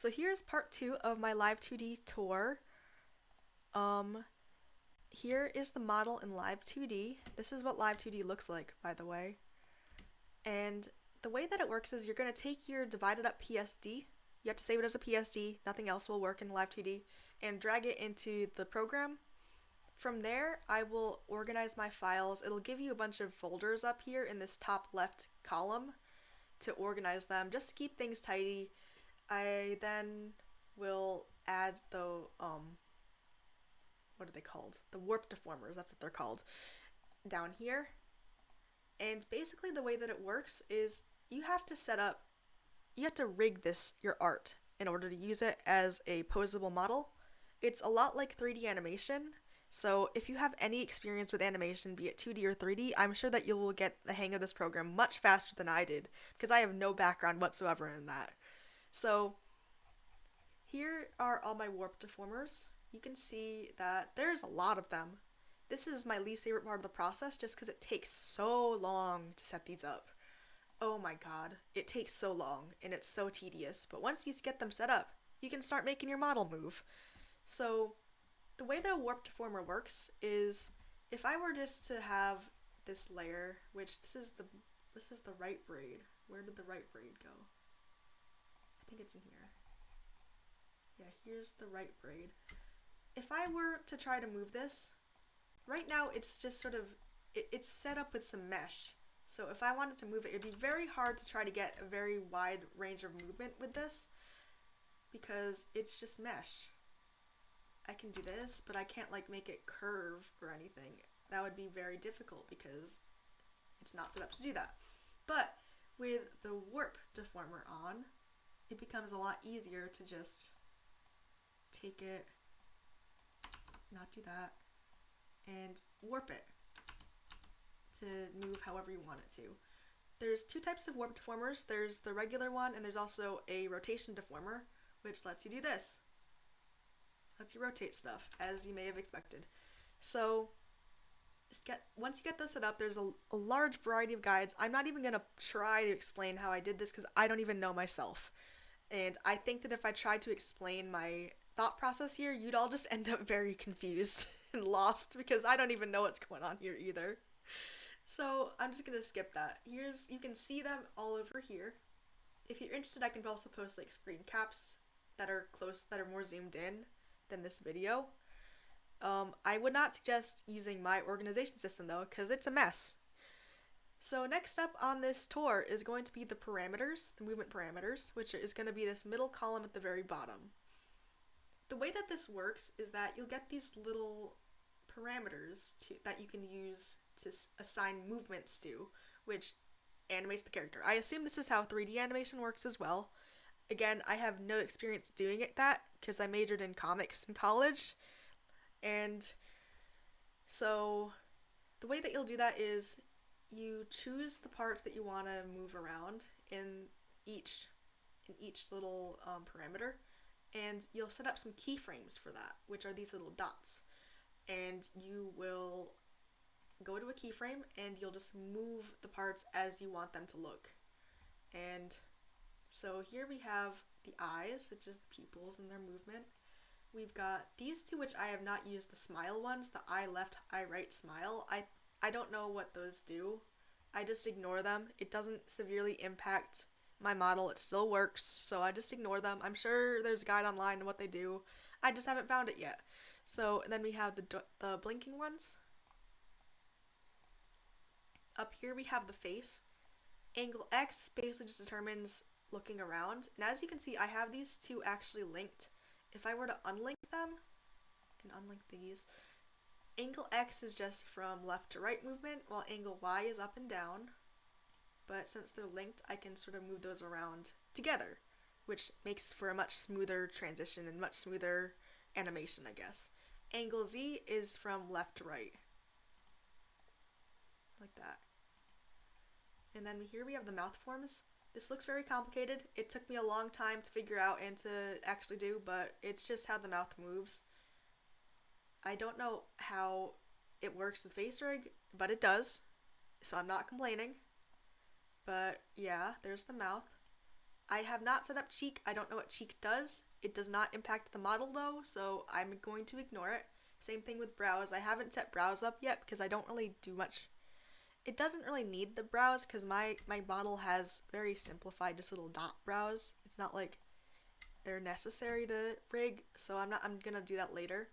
So here's part 2 of my Live2d tour. Here is the model in Live2d. This is what Live2d looks like, by the way. And the way that it works is you're going to take your divided up PSD. You have to save it as a PSD, nothing else will work in Live2d, and drag it into the program. From there, I will organize my files. It'll give you a bunch of folders up here in this top left column to organize them, just to keep things tidy. I then will add the, what are they called? The warp deformers, that's what they're called, down here. And basically the way that it works is you have to rig your art in order to use it as a posable model. It's a lot like 3D animation, so if you have any experience with animation, be it 2D or 3D, I'm sure that you will get the hang of this program much faster than I did, because I have no background whatsoever in that. So here are all my warp deformers. You can see that there's a lot of them. This is my least favorite part of the process just because it takes so long to set these up. Oh my god, it takes so long and it's so tedious, but once you get them set up, you can start making your model move. So the way that a warp deformer works is if I were just to have this layer, which this is the right braid. Where did the right braid go? I think it's in here. Yeah, here's the right braid. If I were to try to move this, right now it's just sort of, it's set up with some mesh. So if I wanted to move it, it'd be very hard to try to get a very wide range of movement with this because it's just mesh. I can do this, but I can't like make it curve or anything. That would be very difficult because it's not set up to do that. But with the warp deformer on, it becomes a lot easier to just take it, not do that, and warp it to move however you want it to. There's two types of warp deformers. There's the regular one and there's also a rotation deformer, which lets you do this. Lets you rotate stuff, as you may have expected. So once you get this set up, there's a large variety of guides. I'm not even going to try to explain how I did this because I don't even know myself. And I think that if I tried to explain my thought process here, you'd all just end up very confused and lost because I don't even know what's going on here either. So I'm just gonna skip that. You can see them all over here. If you're interested, I can also post like screen caps that are more zoomed in than this video. I would not suggest using my organization system though, because it's a mess. So next up on this tour is going to be the parameters, the movement parameters, which is going to be this middle column at the very bottom. The way that this works is that you'll get these little parameters that you can use to assign movements to, which animates the character. I assume this is how 3D animation works as well. Again, I have no experience doing that because I majored in comics in college, and so the way that you'll do that is you choose the parts that you want to move around in each little parameter, and you'll set up some keyframes for that, which are these little dots. And you will go to a keyframe and you'll just move the parts as you want them to look. And so here we have the eyes, which is the pupils and their movement. We've got these two, which I have not used, the smile ones, the eye left, eye right smile. I don't know what those do. I just ignore them. It doesn't severely impact my model. It still works, so I just ignore them. I'm sure there's a guide online on what they do. I just haven't found it yet. So and then we have the blinking ones. Up here we have the face. Angle X basically just determines looking around. And as you can see, I have these two actually linked. If I were to unlink them and unlink these, angle X is just from left to right movement, while angle Y is up and down. But since they're linked, I can sort of move those around together, which makes for a much smoother transition and much smoother animation, I guess. Angle Z is from left to right, like that. And then here we have the mouth forms. This looks very complicated. It took me a long time to figure out and to actually do, but it's just how the mouth moves. I don't know how it works with face rig, but it does, so I'm not complaining. But yeah, there's the mouth. I have not set up cheek. I don't know what cheek does. It does not impact the model though, so I'm going to ignore it. Same thing with brows. I haven't set brows up yet because I don't really do much. It doesn't really need the brows because my model has very simplified, just little dot brows. It's not like they're necessary to rig, so I'm gonna do that later.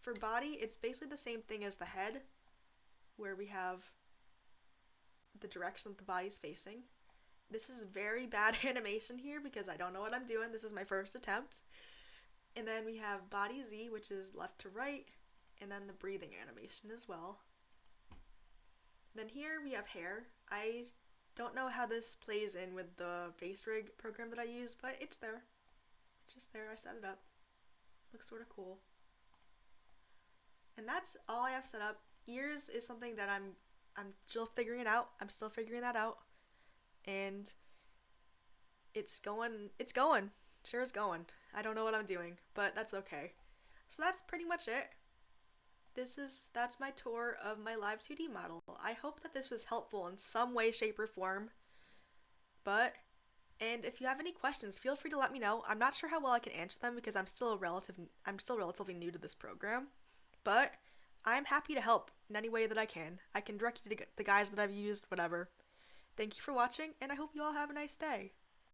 For body, it's basically the same thing as the head, where we have the direction that the body's facing. This is very bad animation here because I don't know what I'm doing. This is my first attempt. And then we have body Z, which is left to right, and then the breathing animation as well. Then here we have hair. I don't know how this plays in with the face rig program that I use, but it's there. It's just there. I set it up. Looks sort of cool. And that's all I have set up. Ears is something that I'm still figuring it out. I'm still figuring that out. And it's going. Sure it's going. I don't know what I'm doing, but that's okay. So that's pretty much it. That's my tour of my Live2d model. I hope that this was helpful in some way, shape, or form. And if you have any questions, feel free to let me know. I'm not sure how well I can answer them because I'm still relatively new to this program. But I'm happy to help in any way that I can. I can direct you to the guys that I've used, whatever. Thank you for watching, and I hope you all have a nice day.